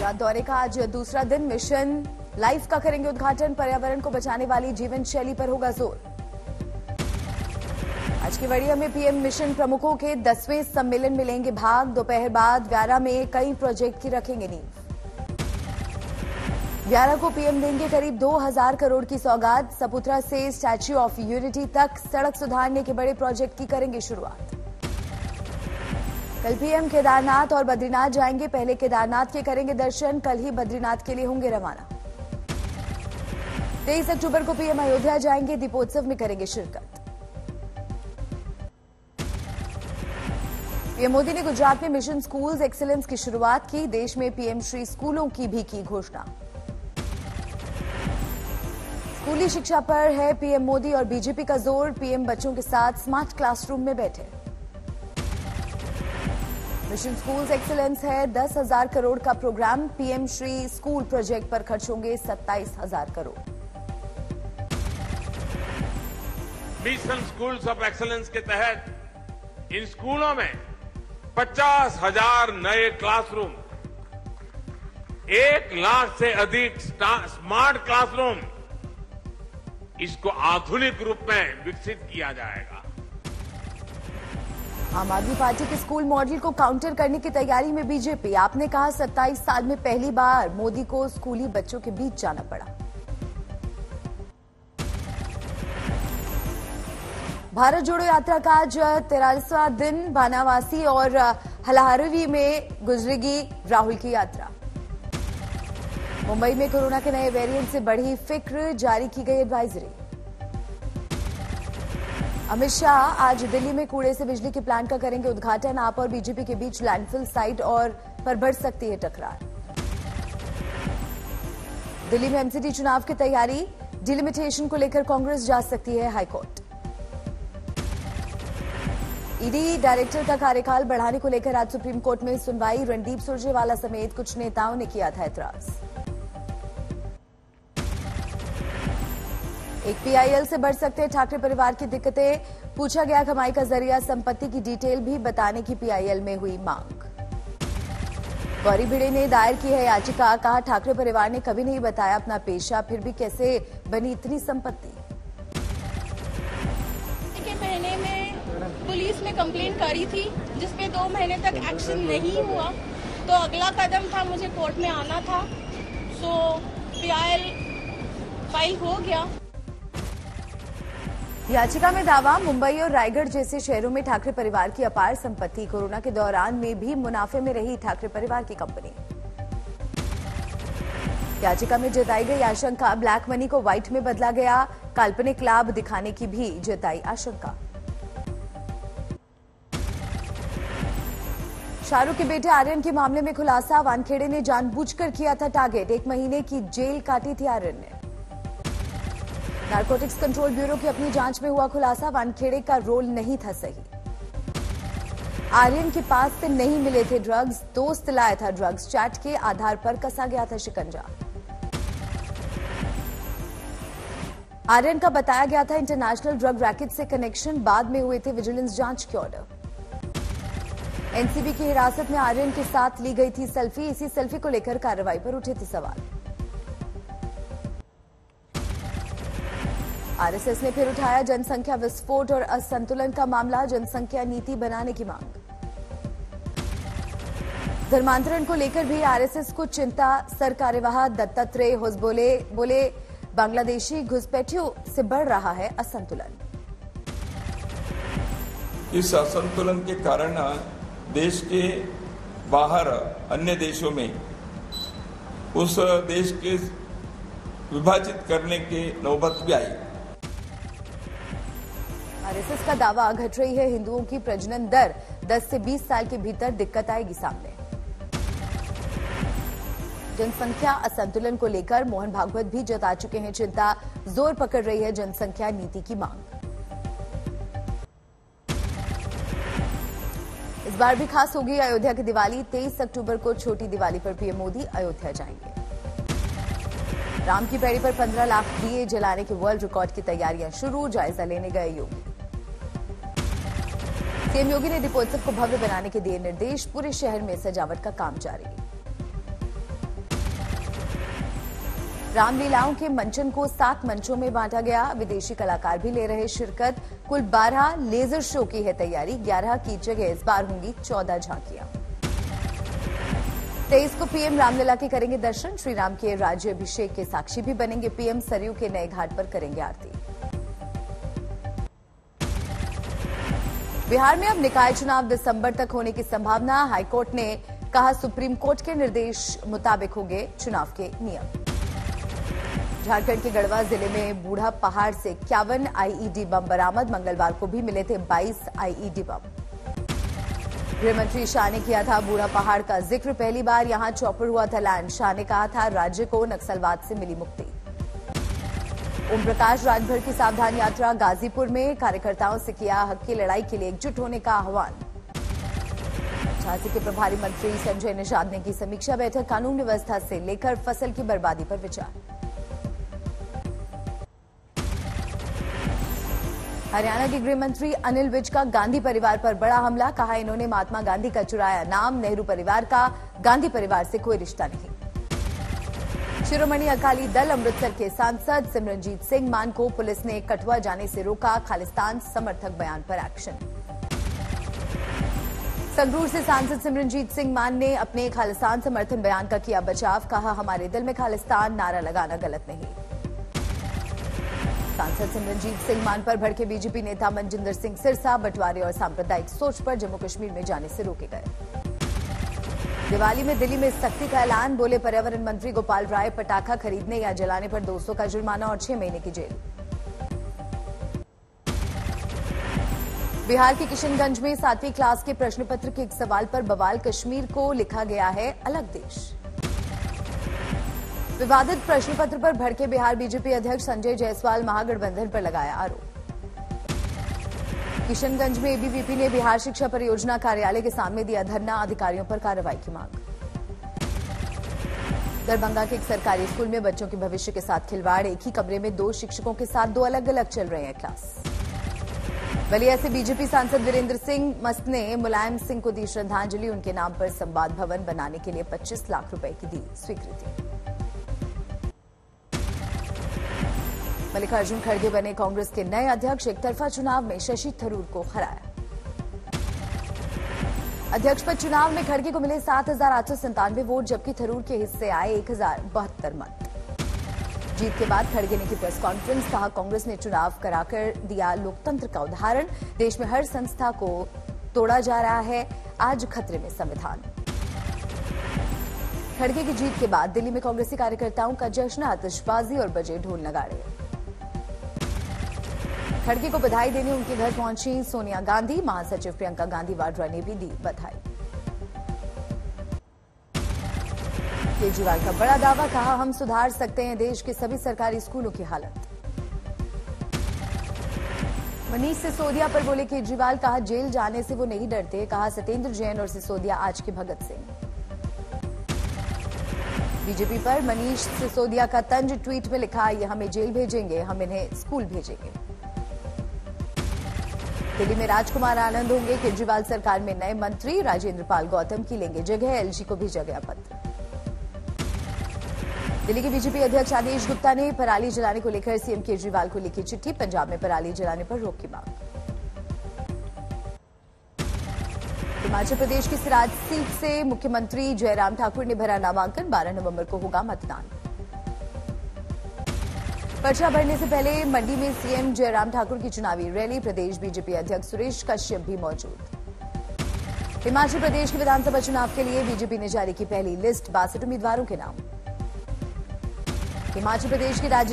गुजरात दौरे का आज दूसरा दिन। मिशन लाइफ का करेंगे उद्घाटन। पर्यावरण को बचाने वाली जीवन शैली पर होगा जोर। आज की वड़िया में पीएम मिशन प्रमुखों के 10वें सम्मेलन में लेंगे भाग। दोपहर बाद व्यारा में कई प्रोजेक्ट की रखेंगे नींव। व्यारा को पीएम देंगे करीब 2000 करोड़ की सौगात। सपुत्रा से स्टैच्यू ऑफ यूनिटी तक सड़क सुधारने के बड़े प्रोजेक्ट की करेंगे शुरुआत। कल पीएम केदारनाथ और बद्रीनाथ जाएंगे। पहले केदारनाथ के करेंगे दर्शन, कल ही बद्रीनाथ के लिए होंगे रवाना। 23 अक्टूबर को पीएम अयोध्या जाएंगे। दीपोत्सव में करेंगे शिरकत। पीएम मोदी ने गुजरात में मिशन स्कूल्स एक्सीलेंस की शुरुआत की। देश में पीएम श्री स्कूलों की भी की घोषणा। स्कूली शिक्षा पर है पीएम मोदी और बीजेपी का जोर। पीएम बच्चों के साथ स्मार्ट क्लासरूम में बैठे। मिशन स्कूल्स एक्सीलेंस है 10,000 करोड़ का program. PM Shri school project पर खर्च होंगे 27,000 crore. Mission schools of excellence के तहत इन स्कूलों में 50,000 नए क्लासरूम, 1 लाख से अधिक स्मार्ट क्लासरूम, इसको आधुनिक रूप में विकसित किया जाएगा। आम आदमी पार्टी के स्कूल मॉडल को काउंटर करने की तैयारी में बीजेपी। आपने कहा 27 साल में पहली बार मोदी को स्कूली बच्चों के बीच जाना पड़ा। भारत जोड़ो यात्रा का आज 43वां दिन। बानावासी और हलाहरवी में गुजरेगी राहुल की यात्रा। मुंबई में कोरोना के नए वेरिएंट से बढ़ी फिक्र, जारी की गई एडवाइजरी। अमित शाह आज दिल्ली में कूड़े से बिजली के प्लांट का करेंगे उद्घाटन। आप और बीजेपी के बीच लैंडफिल साइट और पर बढ़ सकती है टकरार। दिल्ली में एमसीडी चुनाव की तैयारी। डिलिमिटेशन को लेकर कांग्रेस जा सकती है हाईकोर्ट। ईडी डायरेक्टर का कार्यकाल बढ़ाने को लेकर आज सुप्रीम कोर्ट में सुनवाई। रणदीप सुरजेवाला समेत कुछ नेताओं ने किया था ऐतराज। एक पीआईएल से बढ़ सकते ठाकरे परिवार की दिक्कतें। पूछा गया कमाई का जरिया, संपत्ति की डिटेल भी बताने की पीआईएल में हुई मांग। गौरी भिड़े ने दायर की है याचिका। कहा ठाकरे परिवार ने कभी नहीं बताया अपना पेशा, फिर भी कैसे बनी इतनी संपत्ति। के महीने में पुलिस ने कंप्लेंट करी थी, जिसपे 2 महीने तक एक्शन नहीं हुआ। तो अगला कदम था मुझे कोर्ट में आना था। सो पीआईएल फाइल हो गया। याचिका में दावा, मुंबई और रायगढ़ जैसे शहरों में ठाकरे परिवार की अपार संपत्ति। कोरोना के दौरान में भी मुनाफे में रही ठाकरे परिवार की कंपनी। याचिका में जताई गई आशंका, ब्लैक मनी को व्हाइट में बदला गया। काल्पनिक लाभ दिखाने की भी जताई आशंका। शाहरुख के बेटे आर्यन के मामले में खुलासा। वानखेड़े ने जानबूझकर किया था टारगेट। 1 महीने की जेल काटी थी आर्यन ने। नारकोटिक्स कंट्रोल ब्यूरो की अपनी जांच में हुआ खुलासा। वानखेड़े का रोल नहीं था सही। आर्यन के पास से नहीं मिले थे ड्रग्स, दोस्त लाया था ड्रग्स। चैट के आधार पर कसा गया था शिकंजा। आर्यन का बताया गया था इंटरनेशनल ड्रग रैकेट से कनेक्शन। बाद में हुए थे विजिलेंस जांच के ऑर्डर। एनसीबी की हिरासत में आर्यन के साथ ली गई थी सेल्फी। इसी सेल्फी को लेकर कार्रवाई पर उठे थे सवाल। आरएसएस ने फिर उठाया जनसंख्या विस्फोट और असंतुलन का मामला। जनसंख्या नीति बनाने की मांग। धर्मांतरण को लेकर भी आरएसएस को चिंता। सर कार्यवाह दत्तात्रेय बोले बांग्लादेशी घुसपैठियों से बढ़ रहा है असंतुलन। इस असंतुलन के कारण देश के बाहर अन्य देशों में उस देश के विभाजित करने की नौबत भी आई। आरएसएस का दावा, घट रही है हिंदुओं की प्रजनन दर। 10 से 20 साल के भीतर दिक्कत आएगी सामने। जनसंख्या असंतुलन को लेकर मोहन भागवत भी जता चुके हैं चिंता। जोर पकड़ रही है जनसंख्या नीति की मांग। इस बार भी खास होगी अयोध्या की दिवाली। 23 अक्टूबर को छोटी दिवाली पर पीएम मोदी अयोध्या जाएंगे। राम की पैड़ी पर 15 लाख दिए जलाने के वर्ल्ड रिकॉर्ड की तैयारियां शुरू। जायजा लेने गए योगी। सीएम योगी ने दीपोत्सव को भव्य बनाने के दिए निर्देश। पूरे शहर में सजावट का काम जारी। रामलीलाओं के मंचन को 7 मंचों में बांटा गया। विदेशी कलाकार भी ले रहे शिरकत। कुल 12 लेजर शो की है तैयारी। 11 की जगह इस बार होंगी 14 झांकियां। 23 को पीएम रामलला के करेंगे दर्शन। श्री राम के राज्याभिषेक के साक्षी भी बनेंगे पीएम। सरयू के नए घाट पर करेंगे आरती। बिहार में अब निकाय चुनाव दिसंबर तक होने की संभावना। हाईकोर्ट ने कहा सुप्रीम कोर्ट के निर्देश मुताबिक होंगे चुनाव के नियम। झारखंड के गढ़वा जिले में बूढ़ा पहाड़ से 51 आईईडी बम बरामद। मंगलवार को भी मिले थे 22 आईईडी बम। गृहमंत्री शाह ने किया था बूढ़ा पहाड़ का जिक्र। पहली बार यहां चॉपर हुआ था लैंड। शाह ने कहा था राज्य को नक्सलवाद से मिली मुक्ति। ओम प्रकाश राजभर की सावधान यात्रा। गाजीपुर में कार्यकर्ताओं से किया हक की लड़ाई के लिए एकजुट होने का आह्वान। झांसी के प्रभारी मंत्री संजय निषाद ने की समीक्षा बैठक। कानून व्यवस्था से लेकर फसल की बर्बादी पर विचार। हरियाणा के गृह मंत्री अनिल विज का गांधी परिवार पर बड़ा हमला। कहा इन्होंने महात्मा गांधी का चुराया नाम। नेहरू परिवार का गांधी परिवार से कोई रिश्ता नहीं। शिरोमणि अकाली दल अमृतसर के सांसद सिमरनजीत सिंह मान को पुलिस ने कठुआ जाने से रोका। खालिस्तान समर्थक बयान पर एक्शन। संगरूर से सांसद सिमरनजीत सिंह मान ने अपने खालिस्तान समर्थन बयान का किया बचाव। कहा हमारे दिल में खालिस्तान नारा लगाना गलत नहीं। सांसद सिमरनजीत सिंह मान पर भड़के बीजेपी नेता मनजिंदर सिंह सिरसा बंटवारे और सांप्रदायिक सोच पर जम्मू कश्मीर में जाने से रोके गए। दिवाली में दिल्ली में सख्ती का ऐलान। बोले पर्यावरण मंत्री गोपाल राय पटाखा खरीदने या जलाने पर 200 का जुर्माना और 6 महीने की जेल। बिहार के किशनगंज में 7वीं क्लास के प्रश्न पत्र के एक सवाल पर बवाल। कश्मीर को लिखा गया है अलग देश। विवादित प्रश्न पत्र पर भड़के बिहार बीजेपी अध्यक्ष संजय जायसवाल। महागठबंधन पर लगाया आरोप। किशनगंज में एबीवीपी ने बिहार शिक्षा परियोजना कार्यालय के सामने दिया धरना। अधिकारियों पर कार्रवाई की मांग। दरभंगा के एक सरकारी स्कूल में बच्चों के भविष्य के साथ खिलवाड़। एक ही कमरे में 2 शिक्षकों के साथ 2 अलग अलग चल रहे हैं क्लास। बलिया से बीजेपी सांसद वीरेंद्र सिंह मस्त ने मुलायम सिंह को दी श्रद्धांजलि। उनके नाम पर संवाद भवन बनाने के लिए 25 लाख रुपए की दी स्वीकृति। मल्लिकार्जुन खड़गे बने कांग्रेस के नए अध्यक्ष। एक तरफा चुनाव में शशि थरूर को हराया। अध्यक्ष पद चुनाव में खड़गे को मिले 7,897 वोट, जबकि थरूर के हिस्से आए 1,072 मत। जीत के बाद खड़गे ने की प्रेस कॉन्फ्रेंस। कहा कांग्रेस ने चुनाव कराकर दिया लोकतंत्र का उदाहरण। देश में हर संस्था को तोड़ा जा रहा है। आज खतरे में संविधान। खड़गे की जीत के बाद दिल्ली में कांग्रेसी कार्यकर्ताओं का जश्न। आतिशबाजी और बजे ढोल नगाड़े। खड़गे को बधाई देने उनके घर पहुंची सोनिया गांधी। महासचिव प्रियंका गांधी वाड्रा ने भी दी बधाई। केजरीवाल का बड़ा दावा। कहा हम सुधार सकते हैं देश के सभी सरकारी स्कूलों की हालत। मनीष सिसोदिया पर बोले केजरीवाल। कहा जेल जाने से वो नहीं डरते। कहा सत्येंद्र जैन और सिसोदिया आज के भगत सिंह। बीजेपी पर मनीष सिसोदिया का तंज। ट्वीट में लिखा ये हमें जेल भेजेंगे, हम इन्हें स्कूल भेजेंगे। दिल्ली में राजकुमार आनंद होंगे केजरीवाल सरकार में नए मंत्री। राजेंद्र पाल गौतम की लेंगे जगह। एलजी को भेजा गया पत्र। दिल्ली के बीजेपी अध्यक्ष आदेश गुप्ता ने पराली जलाने को लेकर सीएम केजरीवाल को लिखी चिट्ठी। पंजाब में पराली जलाने पर रोक की मांग। हिमाचल प्रदेश की सिराज सीट से मुख्यमंत्री जयराम ठाकुर ने भरा नामांकन। 12 नवंबर को होगा मतदान। पर्चा भरने से पहले मंडी में सीएम जयराम ठाकुर की चुनावी रैली। प्रदेश बीजेपी अध्यक्ष सुरेश कश्यप भी मौजूद। हिमाचल प्रदेश के विधानसभा चुनाव के लिए बीजेपी ने जारी की पहली लिस्ट। 62 उम्मीदवारों के नाम। हिमाचल प्रदेश की राज्य